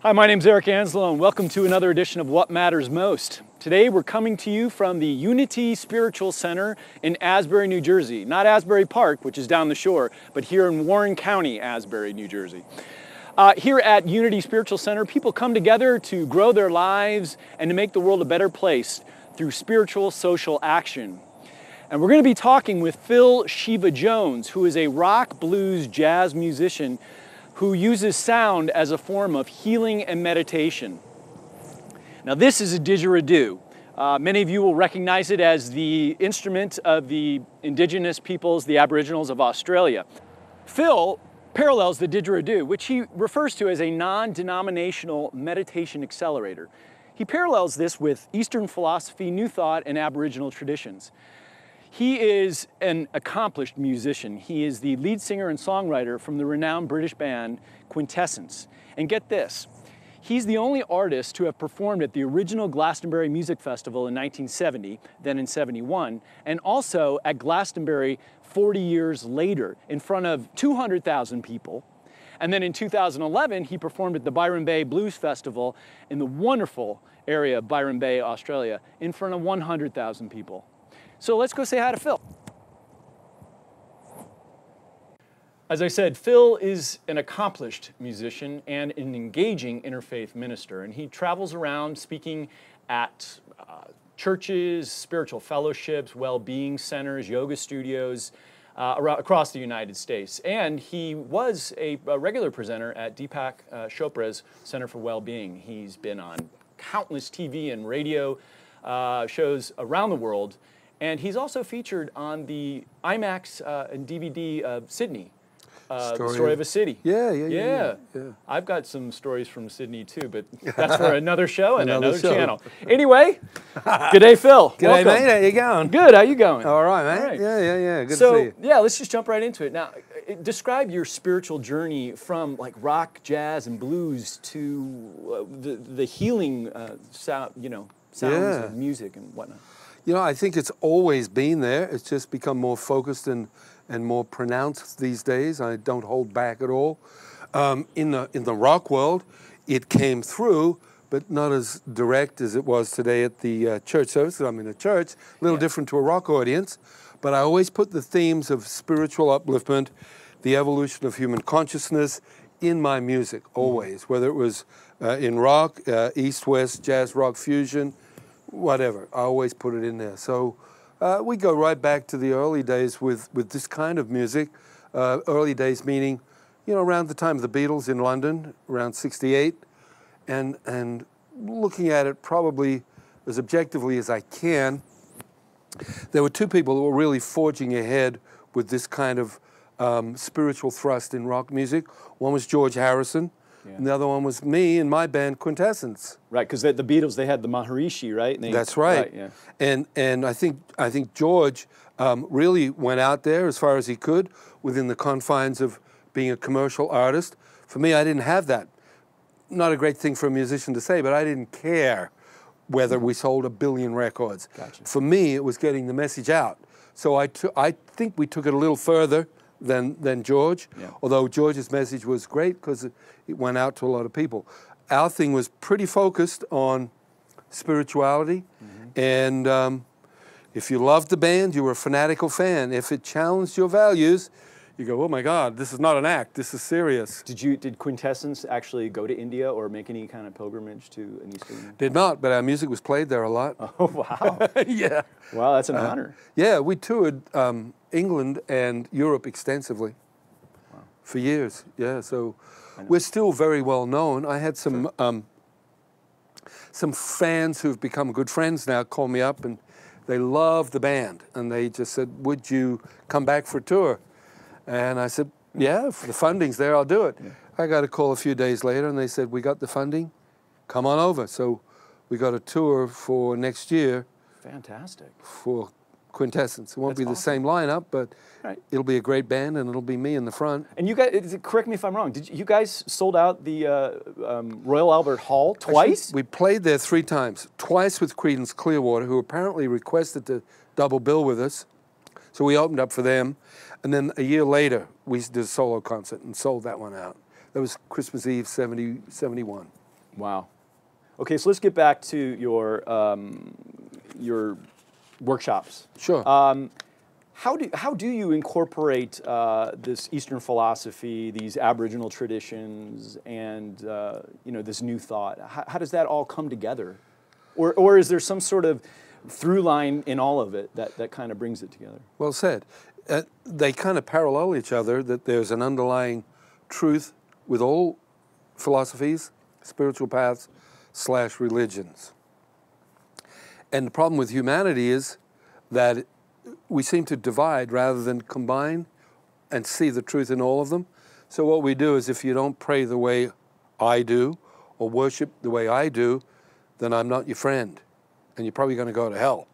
Hi, my name's Eric Anzalone. Welcome to another edition of What Matters Most. Today we're coming to you from the Unity Spiritual Center in Asbury, New Jersey. Not Asbury Park, which is down the shore, but here in Warren County, Asbury, New Jersey. Here at Unity Spiritual Center, people come together to grow their lives and to make the world a better place through spiritual social action. And we're going to be talking with Phil Shiva Jones, who is a rock, blues, jazz musician who uses sound as a form of healing and meditation. Now this is a didgeridoo. Many of you will recognize it as the instrument of the indigenous peoples, the Aboriginals of Australia. Phil parallels the didgeridoo, which he refers to as a non-denominational meditation accelerator. He parallels this with Eastern philosophy, New Thought, and Aboriginal traditions. He is an accomplished musician. He is the lead singer and songwriter from the renowned British band Quintessence. And get this, he's the only artist to have performed at the original Glastonbury Music Festival in 1970, then in 71, and also at Glastonbury 40 years later in front of 200,000 people. And then in 2011, he performed at the Byron Bay Blues Festival in the wonderful area of Byron Bay, Australia, in front of 100,000 people. So let's go say hi to Phil. As I said, Phil is an accomplished musician and an engaging interfaith minister, and he travels around speaking at churches, spiritual fellowships, well-being centers, yoga studios across the United States. And he was a regular presenter at Deepak Chopra's Center for Well-Being. He's been on countless TV and radio shows around the world. And he's also featured on the IMAX and DVD of Sydney, The Story of a City. Yeah. I've got some stories from Sydney too, but that's for another show and another channel. Anyway, good day, Phil. G'day, mate. How you going? Good. How you going? All right, mate. All right. Yeah. Good to see you. Yeah, let's just jump right into it. Now, describe your spiritual journey from like rock, jazz, and blues to the healing sounds of music and whatnot. You know, I think it's always been there. It's just become more focused and more pronounced these days. I don't hold back at all. In the rock world, it came through, but not as direct as it was today at the church service. I'm in a church, a little different to a rock audience, but I always put the themes of spiritual upliftment, the evolution of human consciousness in my music, always, whether it was in rock, east, west, jazz, rock, fusion, whatever. I always put it in there. So we go right back to the early days with this kind of music. Early days meaning, around the time of the Beatles in London, around 68, and looking at it probably as objectively as I can, there were two people that were really forging ahead with this kind of spiritual thrust in rock music. One was George Harrison, and the other one was me and my band Quintessence. Right, because the Beatles, they had the Maharishi, right? That's right. And I think George really went out there as far as he could within the confines of being a commercial artist. For me, I didn't have that. Not a great thing for a musician to say, but I didn't care whether we sold 1 billion records. Gotcha. For me, it was getting the message out. So I think we took it a little further than George, although George's message was great because it went out to a lot of people. Our thing was pretty focused on spirituality, and if you loved the band, you were a fanatical fan. If it challenged your values, you go, oh my God, this is not an act, this is serious. Did Quintessence actually go to India or make any kind of pilgrimage to an Eastern? Did not, but our music was played there a lot. Oh, wow. Yeah. Wow, that's an honor. Yeah, we toured England and Europe extensively for years. Yeah, so we're still very well known. I had some fans who've become good friends now call me up, and they love the band, and they just said, would you come back for a tour? And I said, yeah, if the funding's there, I'll do it. Yeah. I got a call a few days later, and they said, we got the funding, come on over. So we got a tour for next year. Fantastic. For Quintessence. It won't be the same lineup, but it'll be a great band, and it'll be me in the front. And you guys, correct me if I'm wrong, you guys sold out the Royal Albert Hall twice? Actually, we played there 3 times. Twice with Creedence Clearwater, who apparently requested to double bill with us. So we opened up for them. And then a year later, we did a solo concert and sold that one out. That was Christmas Eve, 71. Wow. Okay, so let's get back to your workshops. Sure. How do you incorporate this Eastern philosophy, these Aboriginal traditions, and this new thought? How does that all come together, or is there some sort of through line in all of it that kind of brings it together? Well said. They kind of parallel each other. That there's an underlying truth with all philosophies, spiritual paths / religions. And the problem with humanity is that we seem to divide rather than combine and see the truth in all of them. So what we do is, if you don't pray the way I do or worship the way I do, then I'm not your friend, and you're probably going to go to hell.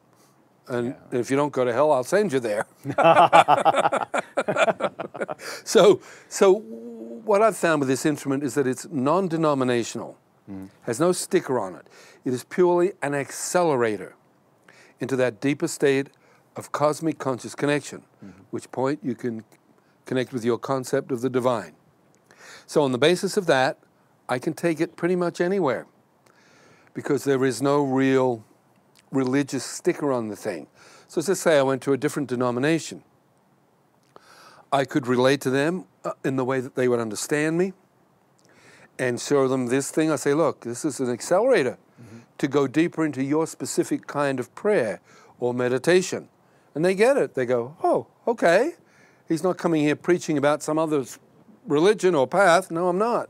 And if you don't go to hell, I'll send you there. So what I've found with this instrument is that it's non-denominational, has no sticker on it. It is purely an accelerator into that deeper state of cosmic conscious connection, which point you can connect with your concept of the divine. So on the basis of that, I can take it pretty much anywhere, because there is no real religious sticker on the thing. So let's say I went to a different denomination. I could relate to them in the way that they would understand me and show them this thing. I say, look, this is an accelerator to go deeper into your specific kind of prayer or meditation. And they get it. They go, oh, okay. He's not coming here preaching about some other religion or path. No, I'm not.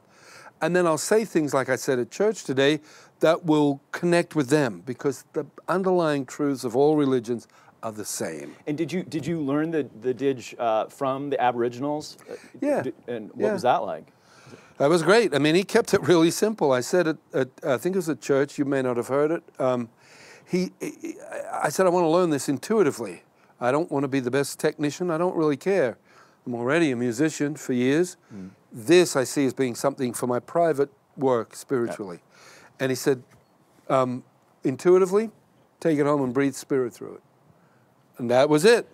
And then I'll say things like I said at church today that will connect with them, because the underlying truths of all religions are the same. And did you learn the Didge from the Aboriginals? Yeah. And what was that like? That was great. I mean, he kept it really simple. I said I think it was at church, you may not have heard it. I said, I want to learn this intuitively. I don't want to be the best technician. I don't really care. I'm already a musician for years. This I see as being something for my private work spiritually. And he said, intuitively, take it home and breathe spirit through it. And that was it.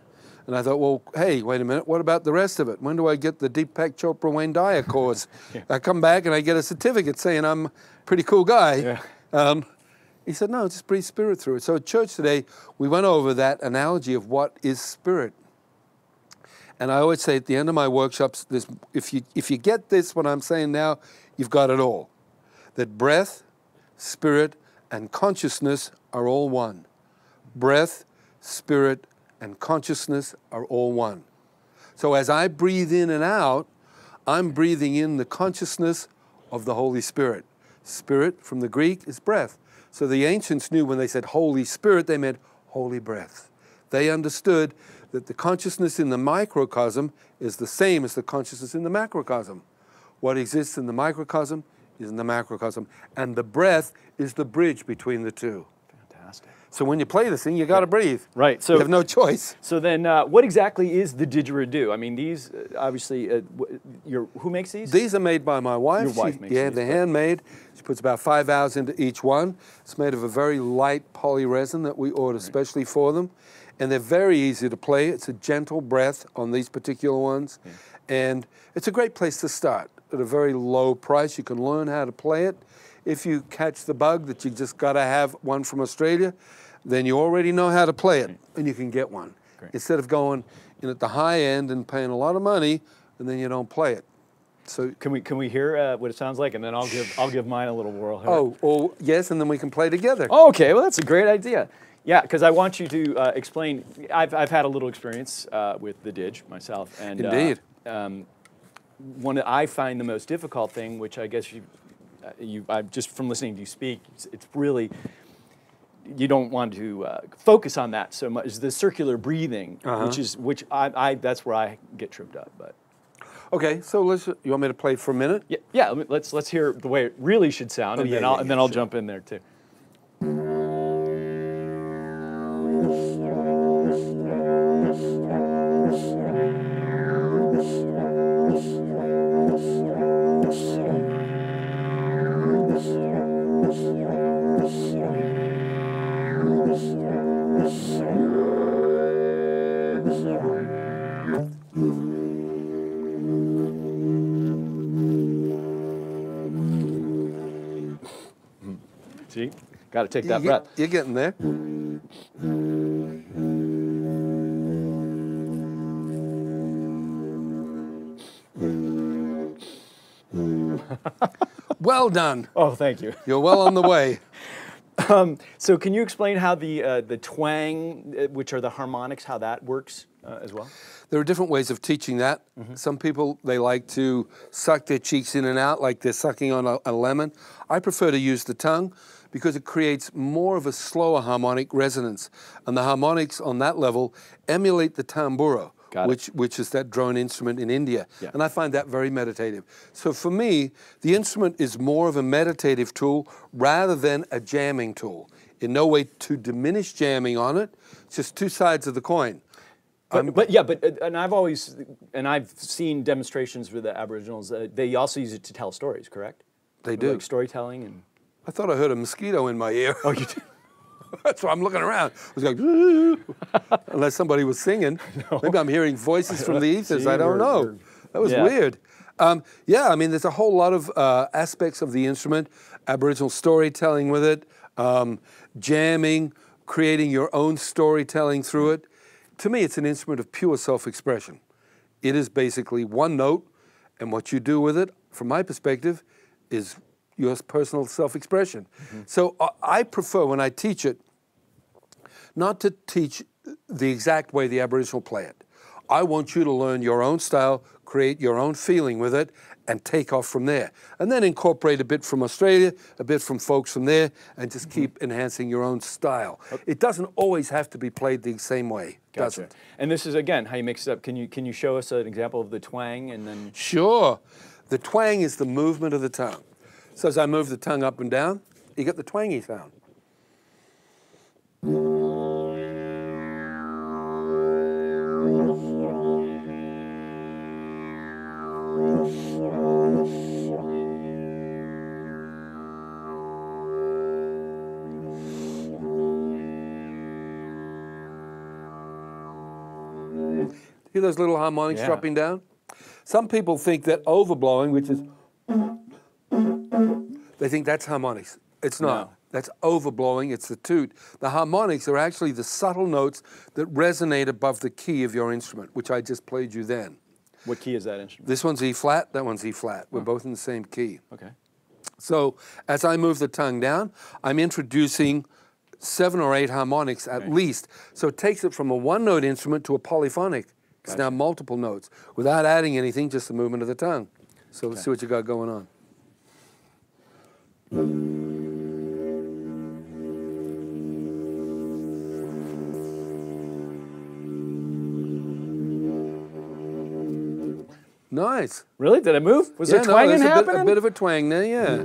And I thought, well, hey, wait a minute, what about the rest of it? When do I get the Deepak Chopra Wayne Dyer course? I come back and I get a certificate saying I'm a pretty cool guy. He said, no, just breathe spirit through it. So at church today, we went over that analogy of what is spirit. And I always say at the end of my workshops, if you get this, what I'm saying now, you've got it all. That breath, spirit, and consciousness are all one. Breath, spirit, and consciousness are all one. So as I breathe in and out, I'm breathing in the consciousness of the Holy Spirit. Spirit, from the Greek, is breath. So the ancients knew when they said Holy Spirit, they meant holy breath. They understood that the consciousness in the microcosm is the same as the consciousness in the macrocosm. What exists in the microcosm is in the macrocosm. And the breath is the bridge between the two. Fantastic. So when you play this thing, you got to breathe. Right. So you have no choice. So then, what exactly is the Didgeridoo? I mean, these obviously, who makes these? These are made by my wife. Your wife makes these. Yeah, they're handmade. She puts about 5 hours into each one. It's made of a very light poly resin that we order specially for them. And they're very easy to play. It's a gentle breath on these particular ones. And it's a great place to start at a very low price. You can learn how to play it. If you catch the bug that you just got to have one from Australia, then you already know how to play it, and you can get one. Great. Instead of going in at the high end and paying a lot of money, and then you don't play it. So can we hear what it sounds like, and then I'll give mine a little whirl here. Oh, yes, and then we can play together. Oh, okay, well that's a great idea. Yeah, because I want you to explain. I've had a little experience with the Didge myself, and indeed, one that I find the most difficult thing, which I guess I'm just from listening to you speak, it's really, you don't want to focus on that so much, is the circular breathing, which that's where I get tripped up. But okay, so you want me to play for a minute? Yeah. Let's hear the way it really should sound, and then I'll jump in there too. See? Got to take that breath. You're getting there. Well done. Oh, thank you. You're well on the way. So can you explain how the twang, which are the harmonics, how that works as well? There are different ways of teaching that. Some people, they like to suck their cheeks in and out like they're sucking on a lemon. I prefer to use the tongue because it creates more of a slower harmonic resonance. And the harmonics on that level emulate the tamburo, which is that drone instrument in India. Yeah. And I find that very meditative. So for me, the instrument is more of a meditative tool rather than a jamming tool. In no way to diminish jamming on it, it's just two sides of the coin. I've seen demonstrations with the Aboriginals. They also use it to tell stories, correct? They do. Like storytelling and. I thought I heard a mosquito in my ear. Oh, you did? That's why I'm looking around. I was like, unless somebody was singing. No. Maybe I'm hearing voices from the ethers. I don't know. That was weird. Yeah, I mean, there's a whole lot of aspects of the instrument. Aboriginal storytelling with it, jamming, creating your own storytelling through it. To me, it's an instrument of pure self-expression. It is basically one note, and what you do with it, from my perspective, is your personal self-expression. So I prefer, when I teach it, not to teach the exact way the Aboriginal play it. I want you to learn your own style, create your own feeling with it, and take off from there. And then incorporate a bit from Australia, a bit from folks from there, and just keep enhancing your own style. It doesn't always have to be played the same way, does it? And this is, again, how you mix it up. Can you show us an example of the twang and then? Sure. The twang is the movement of the tongue. So as I move the tongue up and down, you get the twangy sound. Hear those little harmonics dropping down? Some people think that overblowing, which is, they think that's harmonics. It's not. No. That's overblowing, it's the toot. The harmonics are actually the subtle notes that resonate above the key of your instrument, which I just played you then. What key is that instrument? This one's E flat, that one's E flat. We're both in the same key. Okay. So as I move the tongue down, I'm introducing 7 or 8 harmonics at least. So it takes it from a one-note instrument to a polyphonic. It's now multiple notes without adding anything, just the movement of the tongue. So let's see what you got going on. Nice. Really? Did it move? Was there twanging happening? A bit of a twang there, yeah.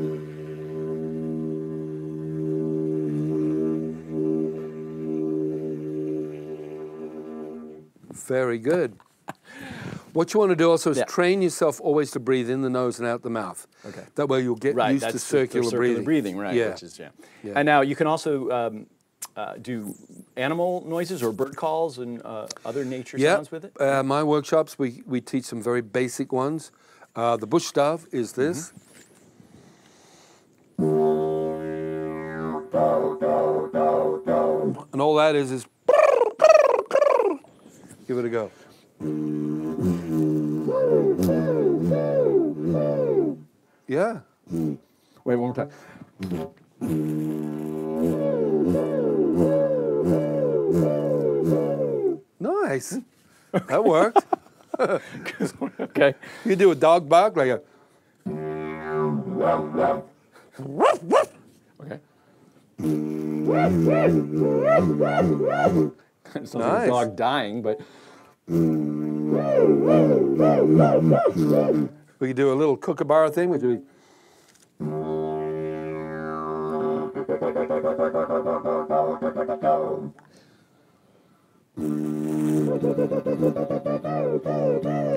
Very good. What you want to do also is train yourself always to breathe in the nose and out the mouth. Okay. That way you'll get used to circular breathing. Right. Yeah. Which is, And now you can also do animal noises or bird calls and other nature sounds with it? My workshops, we teach some very basic ones. The bush dove is this. And all that is give it a go. Yeah. Wait, one more time. Nice. That worked. Okay. You do a dog bark like a. Okay. It's not like a dog dying, but. We could do a little kookaburra thing, which would be.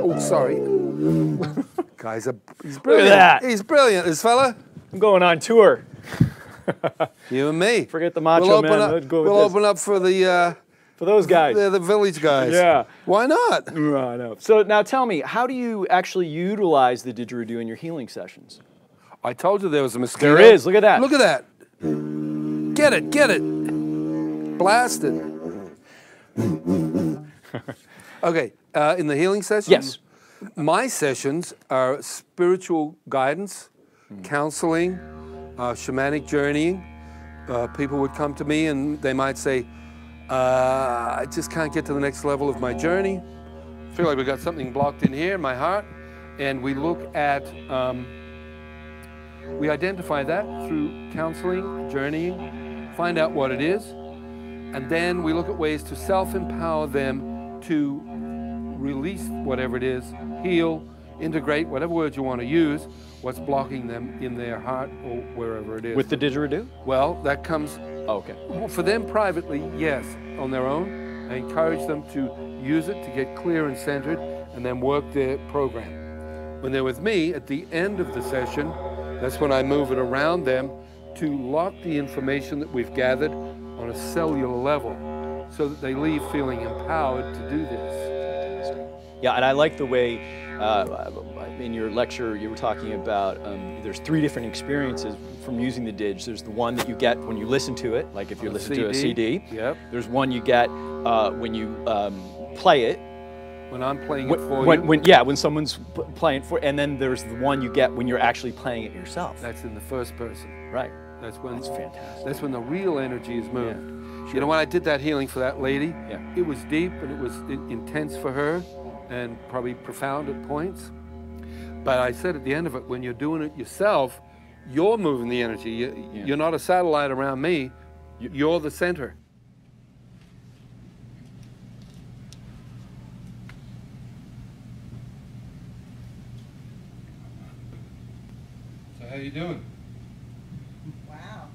Oh, sorry. Guys, he's brilliant. Look at that. He's brilliant, this fella. I'm going on tour. You and me. Forget the macho man. We'll open up for the. For those guys. They're the village guys. Yeah. Why not? I know. So now tell me, how do you actually utilize the didgeridoo in your healing sessions? I told you there was a mosquito. There is. Look at that. Look at that. Get it, get it. Blast it. Okay, in the healing session? Yes. My sessions are spiritual guidance, counseling, shamanic journeying. People would come to me and they might say, I just can't get to the next level of my journey. I feel like we've got something blocked in here in my heart. And we look at, we identify that through counseling, journeying, find out what it is. And then we look at ways to self-empower them to release whatever it is, heal, integrate, whatever words you want to use, what's blocking them in their heart or wherever it is. With the didgeridoo? Well, that comes, Oh, okay. for them privately, yes, on their own. I encourage them to use it to get clear and centered and then work their program. When they're with me, at the end of the session, that's when I move it around them to lock the information that we've gathered on a cellular level so that they leave feeling empowered to do this. Yeah, and I like the way in your lecture you were talking about there's 3 different experiences from using the Didge. There's the one that you get when you listen to it, like if you listen to a CD. Yep. There's one you get when you play it. When I'm playing it for you. When someone's playing for, and then there's the one you get when you're actually playing it yourself. That's in the first person. Right. That's when. That's fantastic. That's when the real energy is moved. Yeah, sure. You know, when I did that healing for that lady, Yeah. it was deep and it was intense for her and probably profound at points. But I said at the end of it, when you're doing it yourself, you're moving the energy. You're not a satellite around me. You're the center. So how you doing? Wow.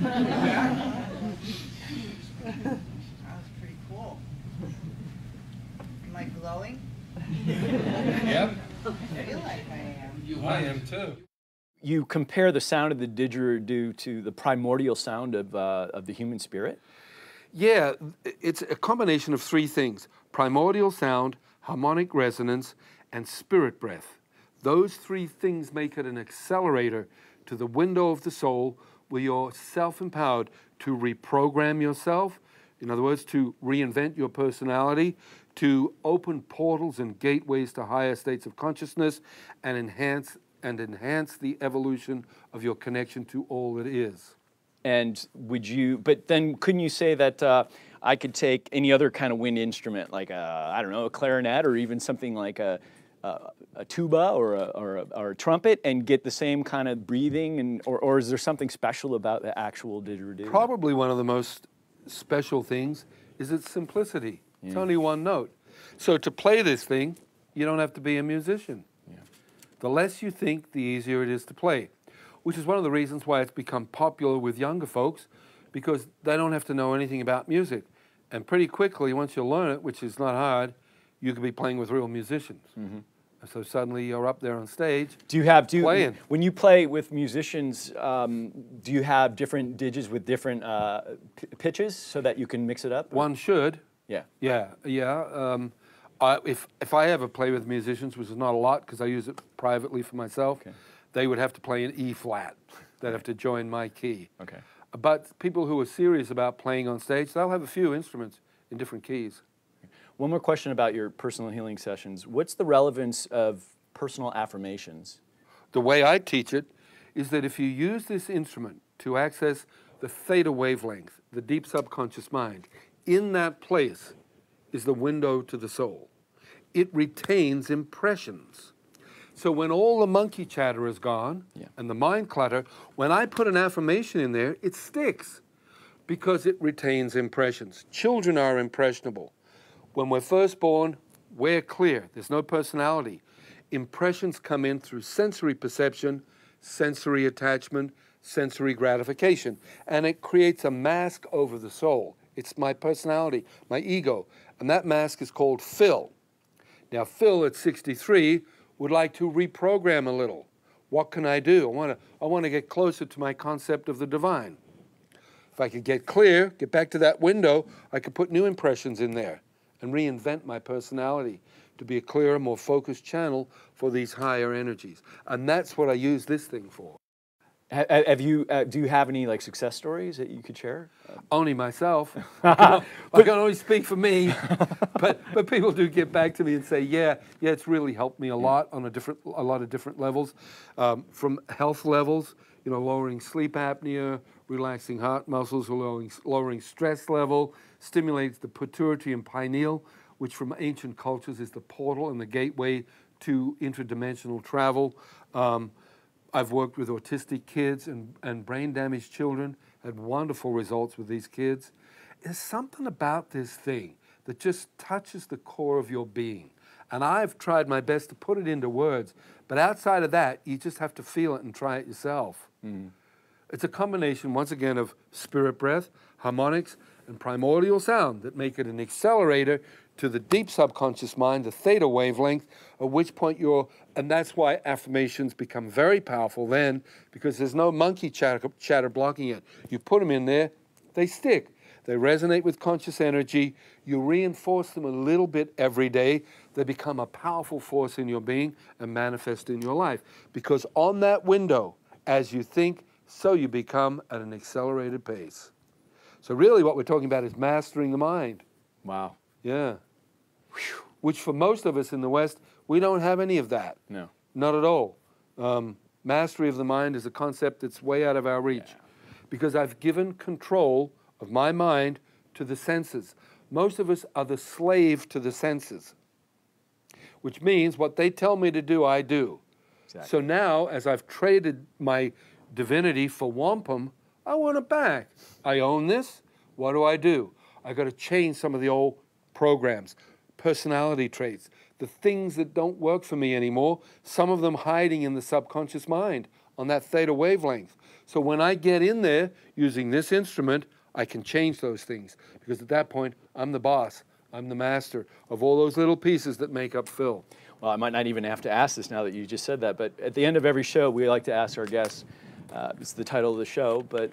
That was pretty cool. Am I glowing? Yep. I feel like I am. I am too. You compare the sound of the didgeridoo to the primordial sound of the human spirit? Yeah, it's a combination of 3 things: primordial sound, harmonic resonance, and spirit breath. Those 3 things make it an accelerator to the window of the soul where you're self-empowered to reprogram yourself, in other words, to reinvent your personality, to open portals and gateways to higher states of consciousness and enhance the evolution of your connection to all that is. And but then couldn't you say that I could take any other kind of wind instrument, like I don't know, a clarinet or even something like a tuba or a trumpet, and get the same kind of breathing, or is there something special about the actual didgeridoo? Probably one of the most special things is its simplicity. It's only 1 note. So to play this thing, you don't have to be a musician. The less you think, the easier it is to play, which is one of the reasons why it's become popular with younger folks, because they don't have to know anything about music. And pretty quickly, once you learn it, which is not hard, you can be playing with real musicians. So suddenly you're up there on stage playing. When you play with musicians, do you have different digits with different pitches so that you can mix it up? One should. Yeah. Yeah. If I ever play with musicians, which is not a lot because I use it privately for myself, they would have to play an E flat. They'd have to join my key. Okay. But people who are serious about playing on stage, they'll have a few instruments in different keys. One more question about your personal healing sessions. What's the relevance of personal affirmations? The way I teach it is that if you use this instrument to access the theta wavelength, the deep subconscious mind, in that place is the window to the soul. It retains impressions. So when all the monkey chatter is gone and the mind clutter, when I put an affirmation in there, it sticks because it retains impressions. Children are impressionable. When we're first born, we're clear. There's no personality. Impressions come in through sensory perception, sensory attachment, sensory gratification, and it creates a mask over the soul. It's my personality, my ego, and that mask is called Phil. Now, Phil at 63 would like to reprogram a little. What can I do? I want to get closer to my concept of the divine. If I could get clear, get back to that window, I could put new impressions in there and reinvent my personality to be a clearer, more focused channel for these higher energies. And that's what I use this thing for. Have you? Do you have any like success stories that you could share? Only myself. I can only speak for me, but people do get back to me and say, yeah, it's really helped me a lot on a lot of different levels, from health levels, lowering sleep apnea, relaxing heart muscles, lowering stress level, stimulates the pituitary and pineal, which from ancient cultures is the portal and the gateway to interdimensional travel. I've worked with autistic kids and brain-damaged children, had wonderful results with these kids. There's something about this thing that just touches the core of your being. And I've tried my best to put it into words, but outside of that, you just have to feel it and try it yourself. Mm. It's a combination, once again, of spirit breath, harmonics, and primordial sound that make it an accelerator to the deep subconscious mind, the theta wavelength, at which point and that's why affirmations become very powerful then, because there's no monkey chatter blocking it. You put them in there, they stick. They resonate with conscious energy. You reinforce them a little bit every day. They become a powerful force in your being and manifest in your life. Because on that window, as you think, so you become at an accelerated pace. So really what we're talking about is mastering the mind. Wow. Yeah. Whew. Which for most of us in the West, we don't have any of that. No. Not at all. Mastery of the mind is a concept that's way out of our reach. Yeah. Because I've given control of my mind to the senses. Most of us are the slave to the senses, which means what they tell me to do, I do. Exactly. So now, as I've traded my divinity for wampum, I want it back. I own this. What do? I got to change some of the old programs, personality traits, the things that don't work for me anymore, some of them hiding in the subconscious mind on that theta wavelength. So when I get in there using this instrument, I can change those things, because at that point, I'm the boss. I'm the master of all those little pieces that make up Phil. Well, I might not even have to ask this now that you just said that, but at the end of every show, we like to ask our guests, it's the title of the show, but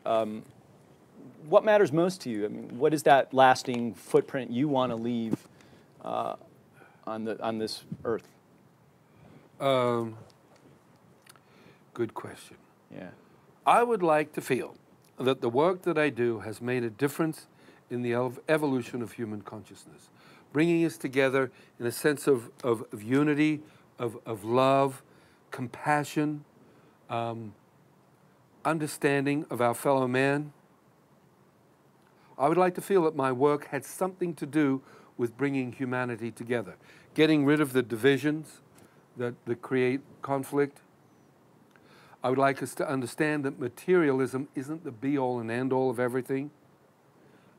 what matters most to you? I mean, what is that lasting footprint you want to leave on this earth? Good question. Yeah. I would like to feel that the work that I do has made a difference in the evolution of human consciousness, bringing us together in a sense of unity, of love, compassion, understanding of our fellow man. I would like to feel that my work had something to do with bringing humanity together, getting rid of the divisions that create conflict. I would like us to understand that materialism isn't the be-all and end-all of everything,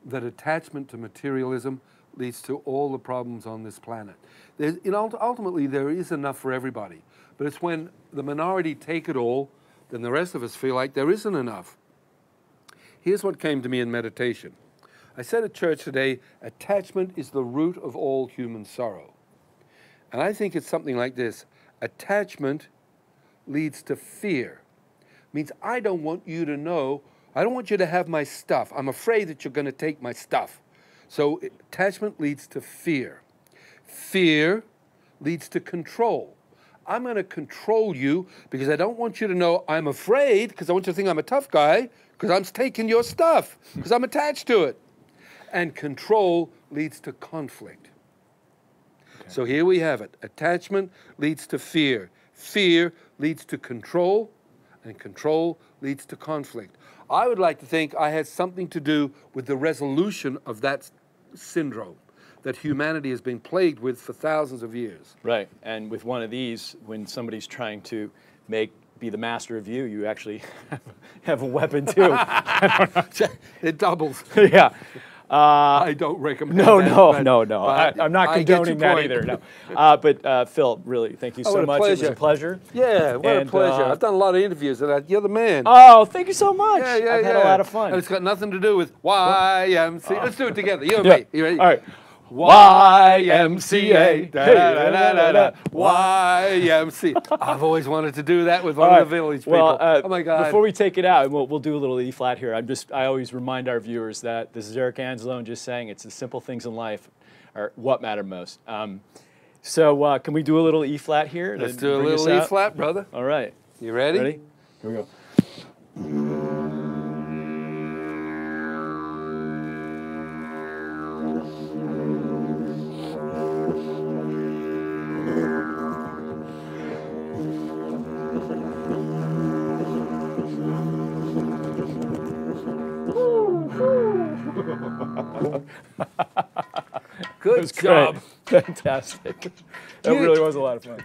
that attachment to materialism leads to all the problems on this planet. Ultimately, there is enough for everybody, but it's when the minority take it all, then the rest of us feel like there isn't enough. Here's what came to me in meditation. I said at church today, attachment is the root of all human sorrow. And I think it's something like this. Attachment leads to fear. Means I don't want you to know, I don't want you to have my stuff. I'm afraid that you're going to take my stuff. So attachment leads to fear. Fear leads to control. I'm going to control you because I don't want you to know I'm afraid, because I want you to think I'm a tough guy, because I'm taking your stuff, because I'm attached to it. And control leads to conflict. Okay. So here we have it. Attachment leads to fear. Fear leads to control, and control leads to conflict. I would like to think I had something to do with the resolution of that syndrome that humanity has been plagued with for thousands of years. Right, and with one of these, when somebody's trying to be the master of you, you actually have a weapon too. It doubles. Yeah. I don't recommend no, that. No. I'm not condoning that either. No. But Phil, really, thank you so much. Pleasure. It was a pleasure. Yeah, what a pleasure. I've done a lot of interviews, and you're the man. Oh, thank you so much. Yeah, I've had a lot of fun. And it's got nothing to do with YMCA. Let's do it together. You and me. You ready? All right. YMCA. YMCA. I've always wanted to do that with one of the village people. Well, oh my God. Before we take it out, we'll do a little E flat here. I always remind our viewers that this is Eric Anzalone just saying it's the simple things in life are what matter most. So can we do a little E flat here? Let's do a little E flat, brother. All right. You ready? Ready? Here we go. Good It's job. great. Fantastic. That really was a lot of fun.